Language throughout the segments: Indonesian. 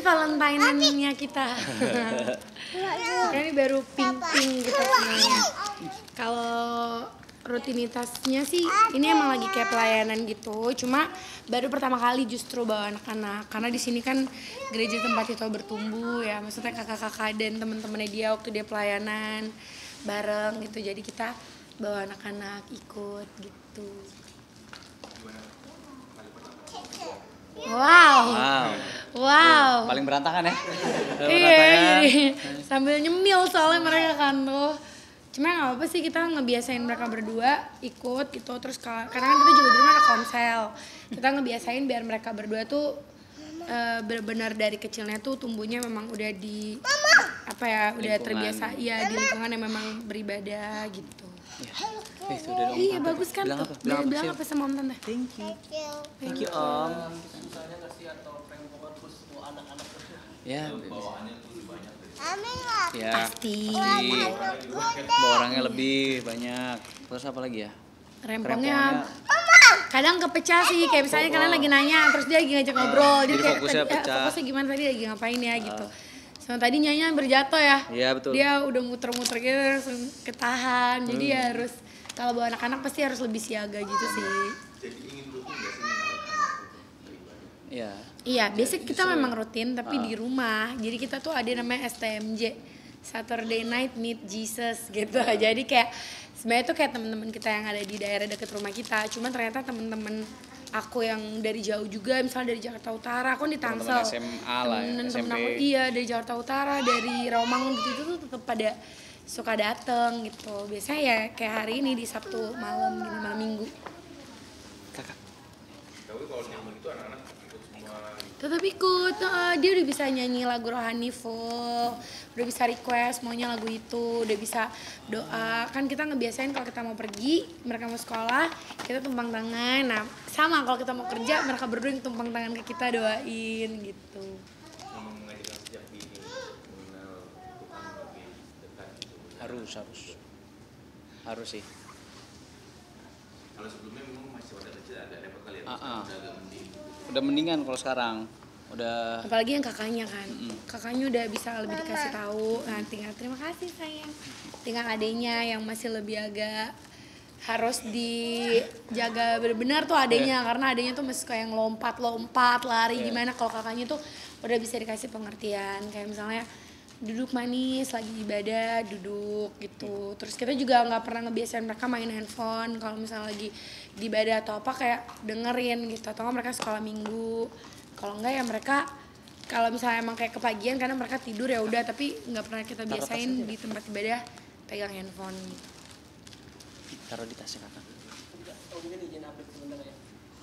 Valentine-nya kita. Ini baru pink gitu sebenarnya. Kalau rutinitasnya sih ini emang lagi kayak pelayanan gitu, cuma baru pertama kali justru bawa anak-anak karena di sini kan gereja tempat itu bertumbuh ya, maksudnya kakak-kakak dan teman-temannya dia waktu dia pelayanan bareng gitu, jadi kita bawa anak-anak ikut gitu. Wow. Paling berantakan ya. Iya, sambil nyemil soalnya mereka kan tuh. Cuma nggak apa-apa sih, kita ngebiasain mereka berdua ikut gitu, terus karena kan kita juga di rumah ada konsel, kita ngebiasain biar mereka berdua tuh benar-benar dari kecilnya tuh tumbuhnya memang udah di apa ya, udah terbiasa ya di lingkungan yang memang beribadah gitu. Iya bagus kan tuh. Bilang apa sama Om Tante? Thank you Om. Misalnya nggak sih atau pengen pokoknya terus bawa anak-anak terus Ya. bawaannya tuh lebih banyak. Ya. Pasti. Bawa orangnya lebih banyak. Terus apa lagi ya? Rempongnya kadang kepecah sih, kayak misalnya kalian lagi nanya terus dia lagi ngajak ngobrol, jadi kayak fokusnya pecah. fokusnya gimana tadi lagi ngapain ya gitu. Sama tadi nyanyi berjatuh ya. Iya betul. Dia udah muter-muter gitu langsung ketahan. Jadi ya harus, kalau bawa anak-anak pasti harus lebih siaga gitu sih. Jadi ingin rutin nggak sih anak-anak beribadah? Iya. Iya, biasanya kita memang rutin tapi di rumah. Jadi kita tuh ada namanya STMJ, Saturday Night Meet Jesus gitu. Jadi kayak sebenarnya tuh kayak teman-teman kita yang ada di daerah dekat rumah kita. Cuman ternyata teman-teman aku yang dari jauh juga, misalnya dari Jakarta Utara, aku di Tangsel. Teman-teman SMA lah ya, Temen SMP. aku, iya dari Jakarta Utara, dari Rawamangun gitu tuh tetap pada suka dateng gitu. Biasanya ya kayak hari ini di Sabtu malam gini, malam Minggu. Kakak. Tapi kalau di rumah itu anak-anak ikut semua. Tetap ikut, dia udah bisa nyanyi lagu rohani full, udah bisa request maunya lagu itu, udah bisa doa. Kan kita ngebiasain kalau kita mau pergi, mereka mau sekolah, kita tumpang tangan. Nah sama kalau kita mau kerja, mereka berdua yang tumpang tangan ke kita doain gitu. Memang mengajarkan sejak dini mengenal Tuhan lebih dekat gitu. Harus sih. Kalau sebelumnya memang masih waktu kecil agak repot kali ya, Ah. udah agak mending. Udah mendingan kalau sekarang. Udah. Apalagi yang kakaknya kan, kakaknya udah bisa lebih dikasih tahu. Nah tinggal terima kasih sayang. Tinggal adenya yang masih lebih agak harus dijaga benar-benar tuh adenya, karena adenya tuh masih kayak lompat lari gimana. Kalau kakaknya tuh udah bisa dikasih pengertian, kayak misalnya duduk manis lagi ibadah duduk gitu. Terus kita juga nggak pernah ngebiasain mereka main handphone kalau misalnya lagi di ibadah atau apa, kayak dengerin gitu. Atau nggak mereka sekolah minggu, kalau enggak ya mereka kalau misalnya emang kayak kepagian karena mereka tidur ya udah, tapi nggak pernah kita biasain di tempat ibadah pegang handphone gitu. Taruh di tasnya kakak. Oh mungkin izin update sebentar ya.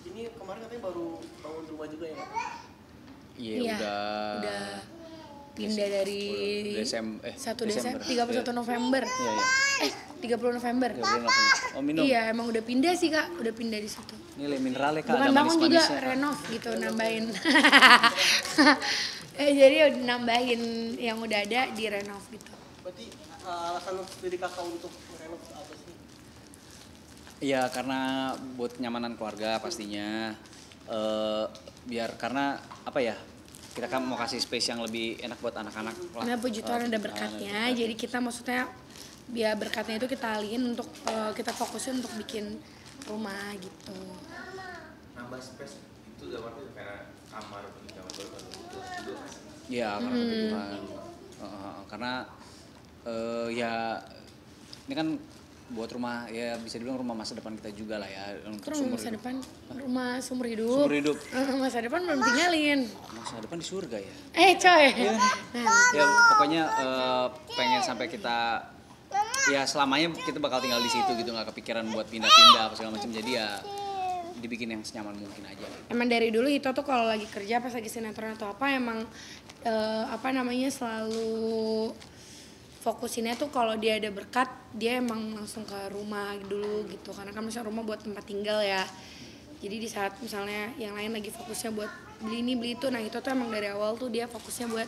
Ini kemarin katanya baru bangun rumah juga ya, Kak? Iya udah pindah dari 1 Desember 31 November. Iya. 30 November. Oh minum. Iya, emang udah pindah sih Kak, udah pindah di situ. Ini le mineral ya Kak, Bukan ada bangun juga manis-manisnya. renov gitu, nambahin. Jadi udah nambahin yang udah ada di renov gitu. Berarti alasan sendiri kakak untuk merenov apa sih? Iya karena buat kenyamanan keluarga pastinya. Biar karena apa ya, kita kan mau kasih space yang lebih enak buat anak-anak lah. Nah puji Tuhan ada berkatnya, jadi kita maksudnya biar berkatnya itu kita alihin untuk kita fokusin untuk bikin rumah gitu. Nambah space itu dalam arti karena kamar bagi kamar baru juga pasti. Iya karena kebutuhan. Karena ya ini kan buat rumah, ya bisa dibilang rumah masa depan kita juga lah ya, untuk Rumah sumber masa hidup. depan, rumah sumber hidup. Sumber hidup. Masa depan belum tinggalin. Masa depan di surga ya. Coy. Ya pokoknya pengen sampai kita ya selamanya kita bakal tinggal di situ gitu, nggak kepikiran buat pindah-pindah apa segala macam, jadi ya dibikin yang senyaman mungkin aja. Emang dari dulu itu tuh kalau lagi kerja pas lagi sinetron atau apa emang selalu fokusinnya tuh kalau dia ada berkat dia emang langsung ke rumah dulu gitu, karena kan misalnya rumah buat tempat tinggal ya. Jadi di saat misalnya yang lain lagi fokusnya buat beli ini beli itu, nah itu tuh emang dari awal tuh dia fokusnya buat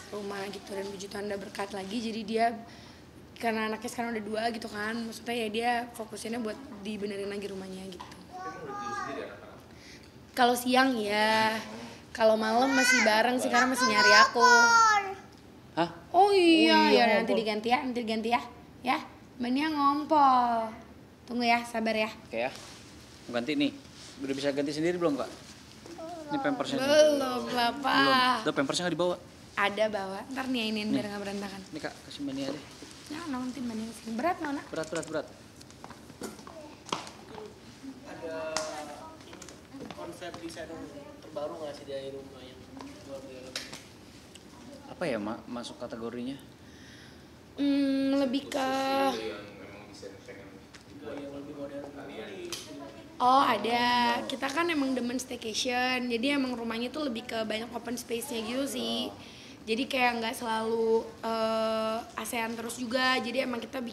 rumah gitu. Dan puji Tuhan ada berkat lagi, jadi dia karena anaknya sekarang udah 2 gitu kan, maksudnya ya dia fokusinnya buat dibenerin lagi rumahnya gitu. Kalau siang ya, Kalau malam masih bareng sih karena masih nyari aku. Hah? Oh iya, iya, ya nanti ngompol. diganti ya, nanti diganti ya. Ya, Mbak Nia ngompol. Tunggu ya, sabar ya. Oke ya. Ganti nih. Udah bisa ganti sendiri belum, Kak? Ini pampersnya. nih. Belum, Belum. Bapak. Udah pampersnya nggak dibawa. Ada bawa, ntar nih ini biar nggak berantakan. Nih Kak, kasih Mbak Nia deh. Ya, nanti Mbak Nia sini. Berat, Nona. Berat. Ada ini konsep desain terbaru nggak sih dari rumah yang luar biasa? Apa ya, Mak? Masuk kategorinya? Lebih ke yang memang desain pengen dibuat Yang lebih modern kalian. oh ada. Kita kan emang demen staycation. Jadi emang rumahnya tuh lebih ke banyak open space-nya gitu sih. Jadi kayak nggak selalu ASEAN terus juga. Jadi emang kita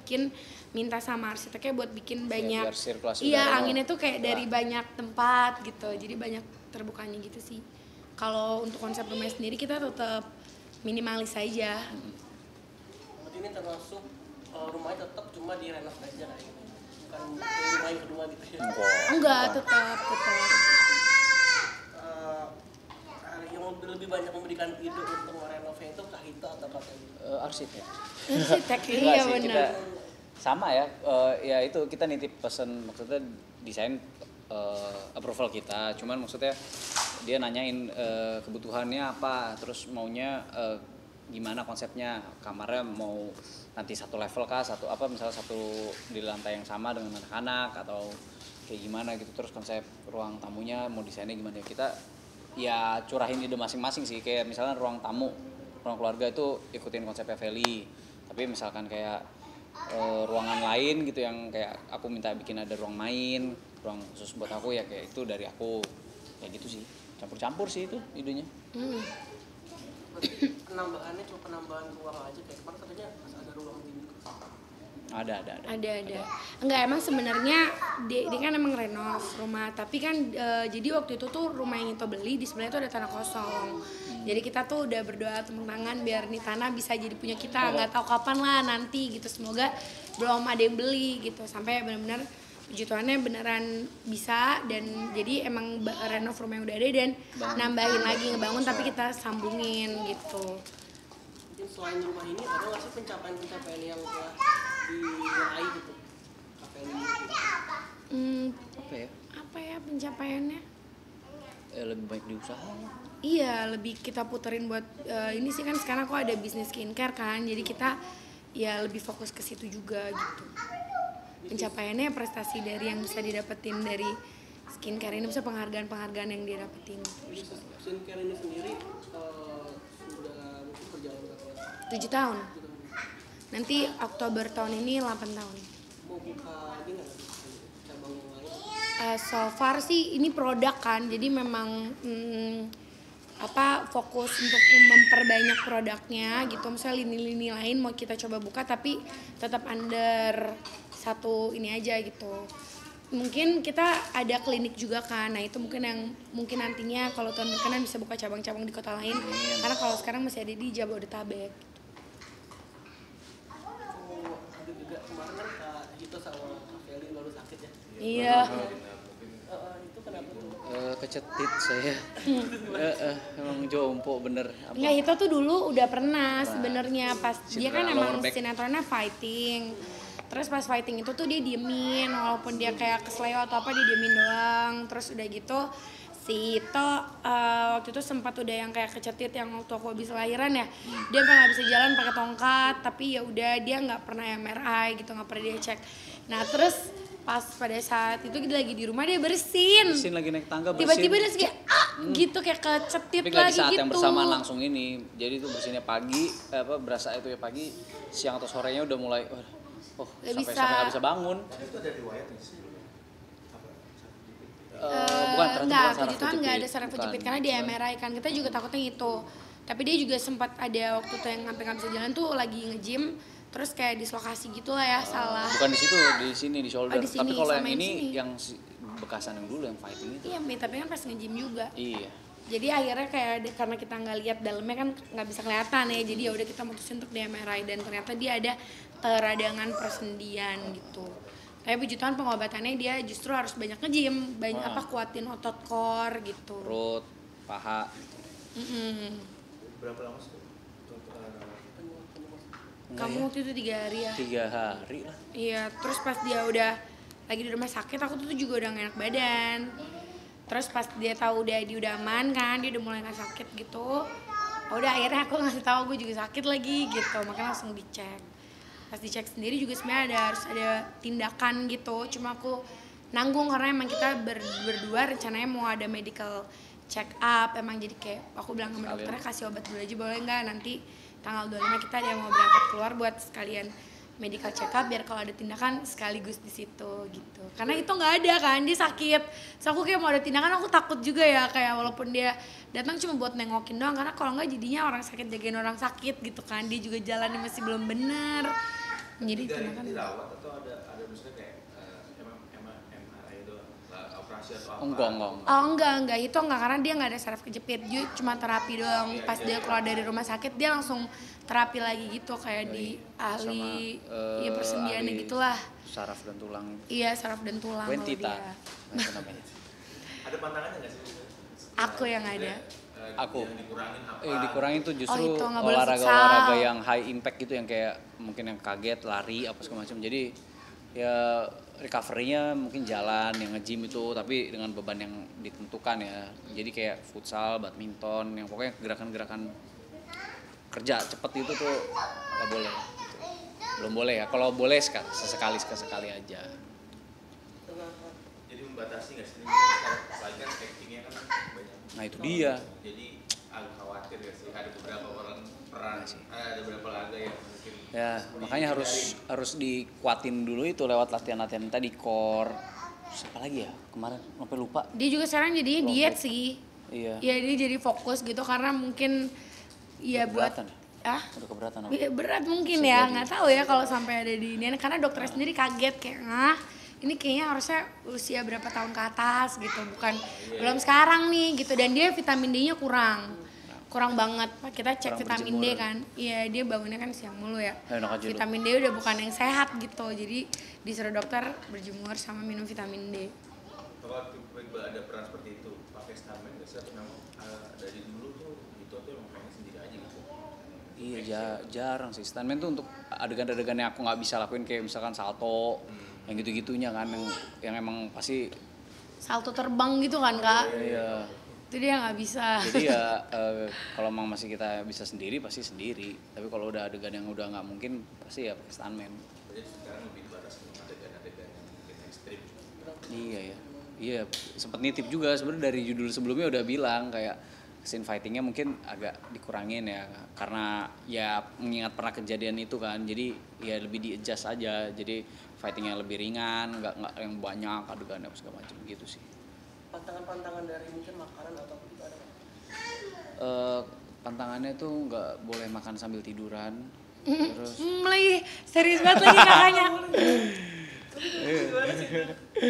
minta sama arsiteknya buat bikin banyak. biar sirkulasi Iya, udara. anginnya tuh kayak dari banyak tempat gitu. Jadi banyak terbukanya gitu sih. Kalau untuk konsep rumahnya sendiri kita tetap minimalis aja. Berarti ini termasuk rumahnya tetap cuma direnov aja kayak gitu. Bukan kayak rumah yang kedua gitu ya. Enggak, tetap. Yang lebih banyak memberikan ide untuk merenovnya itu Kahito atau Kateli? Arsitek. Arsitek, Enggak iya sih, benar. sama ya. Ya itu kita nitip pesen, maksudnya desain approval kita. Cuman maksudnya dia nanyain kebutuhannya apa, terus maunya gimana konsepnya, kamarnya mau nanti satu level kah, satu apa misalnya satu di lantai yang sama dengan anak-anak atau kayak gimana gitu, terus konsep ruang tamunya mau desainnya gimana, kita ya curahin ide masing-masing sih. Kayak misalnya ruang tamu, ruang keluarga itu ikutin konsepnya Feli, tapi misalkan kayak ruangan lain gitu yang kayak aku minta bikin ada ruang main, ruang khusus buat aku, ya kayak itu dari aku, kayak gitu sih, campur-campur sih itu idenya. Penambahannya cuma penambahan ruang aja, kayak kemarin katanya ada ruang gini. Ada. Ada. Enggak, emang sebenarnya dia kan emang renov rumah, tapi kan jadi waktu itu tuh rumah yang itu beli di sebelahnya tuh ada tanah kosong. Jadi kita tuh udah berdoa tepuk tangan biar nih tanah bisa jadi punya kita, nggak tahu kapan lah nanti gitu. Semoga belum ada yang beli gitu, sampai benar-benar puji Tuhannya beneran bisa, dan jadi emang renov rumah yang udah ada dan nambahin lagi ngebangun, tapi kita sambungin gitu. Mungkin selain rumah ini ada nggak sih pencapaian yang telah diraih gitu? Kapel ini gitu. Apa ya, Apa ya pencapaiannya? lebih baik diusaha. Iya, lebih kita puterin buat ini sih kan sekarang aku ada bisnis skincare kan, jadi kita ya lebih fokus ke situ juga gitu. Pencapaiannya prestasi dari yang bisa didapetin dari skincare ini, bisa penghargaan yang dia dapetin. Jadi skincare ini sendiri sudah mungkin berjalan berapa lama? 7 tahun. Nanti Oktober tahun ini 8 tahun. Mau buka ini nggak cabang yang lain? So far sih ini produk kan, jadi memang fokus untuk memperbanyak produknya gitu. Misalnya lini-lini lain mau kita coba buka, tapi tetap under satu ini aja gitu. Mungkin kita ada klinik juga kan, nah itu mungkin nantinya kalau tahun berkenan bisa buka cabang-cabang di kota lain. Karena kalau sekarang masih ada di Jabodetabek. Oh, ada juga kemarin kan Kak Hito sama Kak Feli baru sakit ya? Iya. Itu kenapa tuh? Kecetit saya. Emang jompo bener. Nggak, itu tuh dulu udah pernah sebenarnya pas dia kan Cedera emang lower back. sinetronnya fighting. Terus pas fighting itu tuh dia diemin, walaupun dia kayak kesleo atau apa dia diemin doang. Terus udah gitu si Ito waktu itu sempat udah yang kayak kecetit yang waktu aku habis lahiran ya. Dia sampai nggak bisa jalan pakai tongkat, tapi ya udah dia nggak pernah MRI gitu, nggak pernah dia cek. Nah terus pas pada saat itu kita lagi di rumah dia bersin. Bersin lagi naik tangga, bersin. Tiba-tiba dia kayak gitu kayak kecetit Tapi nggak lagi di saat gitu. yang bersamaan langsung ini. Jadi itu bersinnya pagi, berasa itu ya pagi, siang atau sorenya udah mulai Nggak sampai bisa. nggak bisa bangun. Tapi itu ada riwayat nggak sih sebelumnya? Bukan, ternyata enggak, bukan saraf puji Tuhan nggak ada kejepit. saraf Bukan. kejepit karena dia MRI kan, kita juga takutnya itu. Tapi dia juga sempat ada waktu tuh yang sampai nggak bisa jalan tuh lagi nge-gym, terus kayak dislokasi gitu lah ya, salah. Bukan di situ, di sini di shoulder. di sini, Tapi kalau yang sama yang ini sini. yang bekasan yang dulu yang fighting itu. Iya, tapi kan pas nge-gym juga. Iya. Jadi akhirnya kayak karena kita nggak lihat dalamnya kan nggak bisa kelihatan ya, jadi ya udah kita mutusin untuk di MRI, dan ternyata dia ada peradangan persendian gitu. Tapi puji Tuhan pengobatannya dia justru harus banyak nge-gym, kuatin otot core gitu. Perut. paha. Berapa lama sih? Kamu waktu itu 3 hari ya? 3 hari lah. Iya, terus pas dia udah lagi di rumah sakit, aku tuh juga udah gak enak badan. Terus pas dia tahu dia udah aman kan, dia udah mulai gak sakit gitu. Udah akhirnya aku ngasih tahu gue juga sakit lagi gitu, makanya langsung dicek. Pas dicek sendiri juga sebenarnya harus ada tindakan gitu, cuma aku nanggung karena emang kita berdua rencananya mau ada medical check up. Emang jadi kayak aku bilang sama dokternya kasih obat dulu aja boleh nggak, nanti tanggal 25 kita ada mau berangkat keluar buat sekalian medical check up biar kalau ada tindakan sekaligus di situ gitu. Karena itu nggak ada kan, dia sakit. So aku kayak mau ada tindakan aku takut juga ya, kayak walaupun dia datang cuma buat nengokin doang, karena kalau nggak jadinya orang sakit jagain orang sakit gitu kan. Dia juga jalannya masih belum bener. Jadi tindakan dirawat atau ada maksudnya kayak emang MRI doang, operasi atau apa? Enggak. Oh enggak itu enggak, karena dia nggak ada saraf kejepit, dia cuma terapi doang. Pas dia keluar dari rumah sakit dia langsung terapi lagi gitu kayak di ahli ya persendiannya gitulah. Saraf dan tulang. Iya saraf dan tulang kalau Wentita. dia. Nah, itu namanya. Ada pantangannya nggak sih? Aku yang ada. Aku. Yang dikurangin apa? Dikurangin tuh justru itu nggak boleh olahraga futsal. yang high impact gitu, yang kayak mungkin yang kaget, lari apa segala macam. Jadi ya recovery-nya mungkin jalan, yang nge-gym itu tapi dengan beban yang ditentukan ya. Jadi kayak futsal, badminton, yang pokoknya gerakan-gerakan kerja cepet itu tuh nggak boleh. Belum boleh ya. Kalau boleh sesekali aja. Jadi membatasi nggak sih? Apalagi kan actingnya kan banyak. Nah itu dia. Jadi agak khawatir nggak sih? Ada beberapa orang peran, ada beberapa laga yang mungkin. Ya makanya harus dikuatin dulu itu lewat latihan-latihan tadi, core. Siapa lagi ya kemarin? Sampai lupa. Dia juga sekarang jadinya diet sih. Iya. Ya dia jadi fokus gitu karena mungkin ya buat Keberatan Udah keberatan apa? ya, berat mungkin ya, nggak tahu ya kalau sampai ada di ini, karena dokter sendiri kaget kayak ini kayaknya harusnya usia berapa tahun ke atas gitu, bukan belum sekarang nih gitu. Dan dia vitamin D-nya kurang banget. Kita cek Kurang vitamin D berjemur. kan, iya dia bangunnya kan siang mulu ya. Enak aja lu. Vitamin D udah bukan yang sehat gitu, jadi disuruh dokter berjemur sama minum vitamin D. Kalau tiba-tiba ada peran seperti itu, pakai stuntman nggak sih? Atau memang dari dulu tuh itu tuh emang pengen sendiri aja gitu? Iya jarang sih. Stuntman tuh untuk adegan-adegan yang aku nggak bisa lakuin kayak misalkan salto, yang gitu-gitunya kan, yang emang pasti. Salto terbang gitu kan kak, Iya. itu dia nggak bisa. Jadi ya kalau emang masih kita bisa sendiri pasti sendiri. Tapi kalau udah adegan yang udah nggak mungkin pasti ya pakai stuntman. Jadi sekarang lebih dibatas dengan adegan-adegan yang mungkin ekstrim. Iya ya. Iya sempet nitip juga sebenarnya dari judul sebelumnya udah bilang kayak scene fightingnya mungkin agak dikurangin ya, karena ya mengingat pernah kejadian itu kan, jadi ya lebih di adjust aja, jadi fightingnya lebih ringan, nggak yang banyak adegannya segala macam gitu sih. Pantangan-pantangan dari mungkin makanan atau apa gitu ada nggak? Pantangannya tuh nggak boleh makan sambil tiduran, terus Lagi serius banget lagi kakaknya.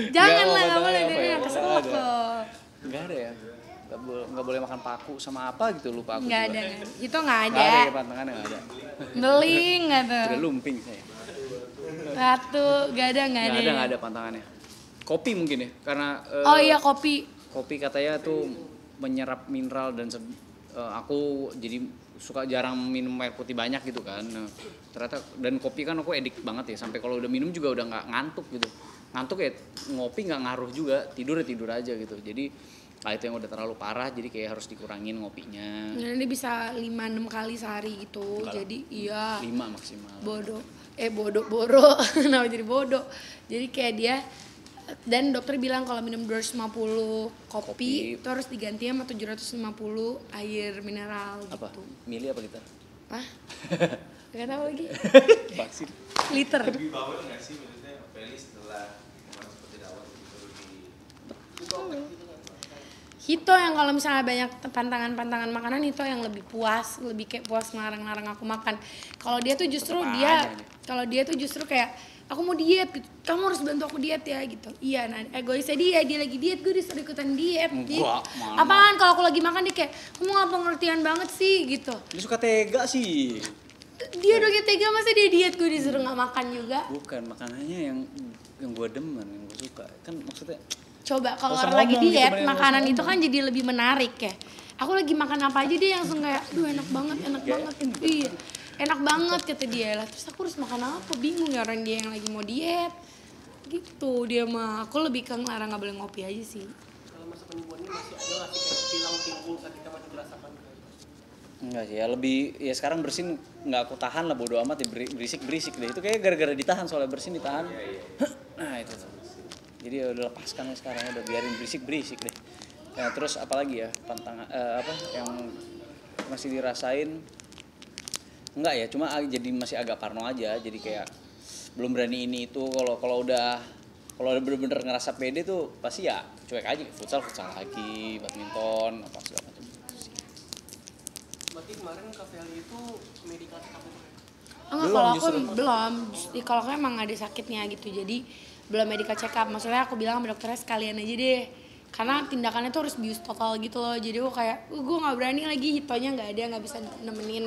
Jangan lah, nggak boleh, apa jadi ya? keselak loh. nggak ada ya, nggak boleh makan paku sama apa gitu, lupa aku. Nggak juga. ada, itu nggak Nggak ada ada. ya, pantangannya nggak ada. Beling nggak tuh? Udah lumping saya. Satu, nggak ada. Nggak ada pantangannya. Kopi mungkin ya, karena Oh iya kopi. kopi katanya tuh menyerap mineral dan aku jadi suka jarang minum air putih banyak gitu kan. Nah, ternyata dan kopi kan aku edik banget ya, sampai kalau udah minum juga udah nggak ngantuk gitu. Ngantuk ya ngopi nggak ngaruh juga, tidur aja gitu. Jadi itu yang udah terlalu parah, jadi kayak harus dikurangin ngopinya. Nah, ini bisa 5-6 kali sehari gitu. Enggak lah. Jadi iya 5 maksimal. boro. Kenapa jadi bodoh? Jadi kayak dia, dan dokter bilang kalau minum 250 kopi itu harus diganti sama 750 air mineral Apa? gitu. Mili apa kita? Hah? Gak tahu lagi. Vaksin. Liter. Lebih bawel nggak sih maksudnya Feli setelah kemarin seperti dirawat gitu lebih Hito yang kalau misalnya banyak pantangan makanan, Hito yang lebih puas, lebih kayak puas ngelarang aku makan. Kalau dia tuh justru dia tuh justru kayak aku mau diet gitu. Kamu harus bantu aku diet ya gitu. Iya, nah egoisnya dia lagi diet, gue disuruh ikutan diet. Enggak, mana. Apaan kalau aku lagi makan dia kayak kamu nggak pengertian banget sih gitu. Dia suka tega sih. Dia udah kayak tega, masa dia diet gue disuruh nggak makan juga. Bukan, makanannya yang gue demen, yang gue suka. Kan maksudnya Coba kalau Nggak usah orang lagi ngomong gitu, diet, bener-bener makanan nggak usah itu kan jadi lebih menarik ya. aku lagi makan apa aja dia langsung kayak duh enak banget iya enak banget kata dia lah. Terus aku harus makan apa, bingung ya orang dia yang lagi mau diet gitu. Dia mah aku lebih ke ngelarang nggak boleh ngopi aja sih. Kalau masa penyembuhan ini masih ada nggak sih kayak hilang timbul saat kita masih merasakan? Enggak sih ya, lebih ya sekarang bersin nggak aku tahan lah, bodo amat ya, berisik deh. Itu kayak gara-gara ditahan, soalnya bersin ditahan. Nah itu tuh. Jadi ya udah lepaskan ya sekarang, udah biarin berisik deh. Ya, terus apalagi ya tantangan apa yang masih dirasain? Enggak ya, cuma jadi masih agak parno aja. Jadi kayak belum berani ini itu. Kalau udah bener-bener ngerasa pede tuh pasti ya cuek aja, futsal lagi, badminton apa segala macam. Berarti kemarin Kak Feli itu medical check up ya? Enggak, Belum, kalau aku justru. belum. Kalau aku emang ada sakitnya gitu, jadi belum medical check up. Maksudnya aku bilang sama dokternya sekalian aja deh, karena tindakannya tuh harus bius total gitu loh. Jadi aku kayak, gue nggak berani lagi, hitonya nggak ada, nggak bisa nemenin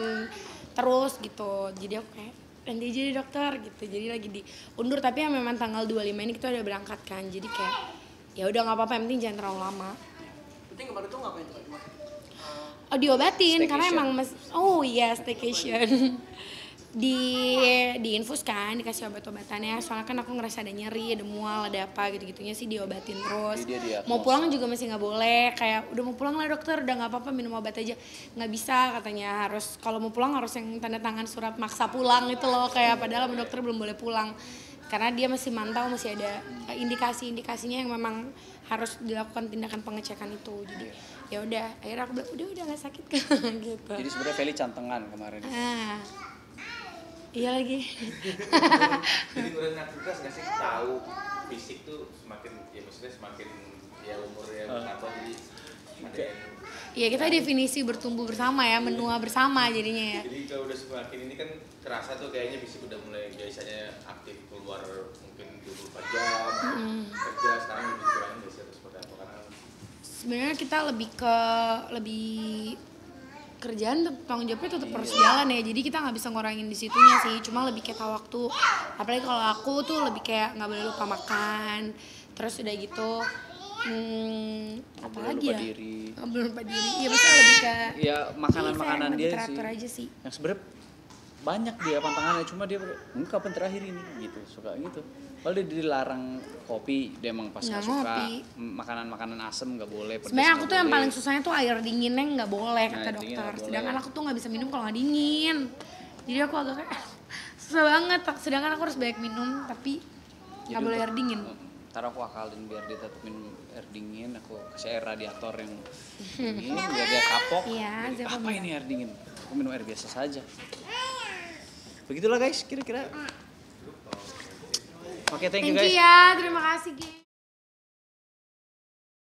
terus gitu. Jadi aku kayak nanti aja deh dokter gitu. Jadi lagi diundur, tapi yang memang tanggal 25 ini kita udah berangkat kan. Jadi kayak ya udah nggak apa-apa, yang penting jangan terlalu lama. Berarti kemarin tuh ngapain tuh? Oh, diobatin karena Staycation. emang staycation. Diinfus kan, dikasih obat-obatannya. Soalnya kan aku ngerasa ada nyeri, ada mual, ada apa gitu-gitunya sih diobatin terus. Jadi dia Mau pulang juga masih nggak boleh. Kayak udah mau pulang lah dokter, udah nggak apa-apa minum obat aja. Nggak bisa katanya, harus kalau mau pulang harus yang tanda tangan surat maksa pulang itu loh. Kayak padahal sama dokter belum boleh pulang. Karena dia masih mantau, masih ada indikasi-indikasinya yang memang harus dilakukan tindakan pengecekan itu. Jadi ya udah, akhirnya aku bilang udah nggak sakit kan gitu. Jadi sebenarnya Feli cantengan kemarin. Ah, iya lagi. Jadi ngurangi aktivitas nggak sih, tahu fisik tuh semakin ya maksudnya semakin ya umurnya bertambah, jadi ada yang Iya, kita definisi bertumbuh bersama ya, menua bersama jadinya ya. jadi kalau udah semakin ini kan kerasa tuh kayaknya fisik udah mulai biasanya aktif keluar mungkin 24 jam kerja, sekarang lebih kurangin nggak sih atau seperti apa, karena Sebenarnya kita lebih kerjaan tanggung jawabnya tetap harus jalan ya, jadi kita nggak bisa ngurangin di situnya sih, cuma lebih kayak tahu waktu. Apalagi kalau aku tuh lebih kayak nggak boleh lupa makan, terus udah gitu apalagi ya, nggak boleh lupa diri. Iya, maksudnya lebih ke Ya makanan-makanan lebih dia sih. teratur aja sih. Yang sebenarnya banyak dia pantangannya, cuma dia ini kapan terakhir ini gitu, suka gitu. Kalau dia dilarang kopi, dia emang pas Nggak nggak suka. ngopi. Makanan asem nggak boleh, pedas Sebenarnya aku nggak tuh yang boleh. paling susahnya tuh air dinginnya nggak boleh kata Nah, dingin dokter. nggak boleh. Sedangkan aku tuh nggak bisa minum kalau nggak dingin. Jadi aku agak kayak susah banget. Sedangkan aku harus banyak minum tapi nggak boleh air dingin. Ntar aku akalin biar dia tetap minum air dingin, aku kasih air radiator yang dingin biar dia kapok. Iya, Jadi, siapa apa ini air dingin? Aku minum air biasa saja. Begitulah guys, kira-kira. Oke, thank you Thank guys. you ya, terima kasih geng.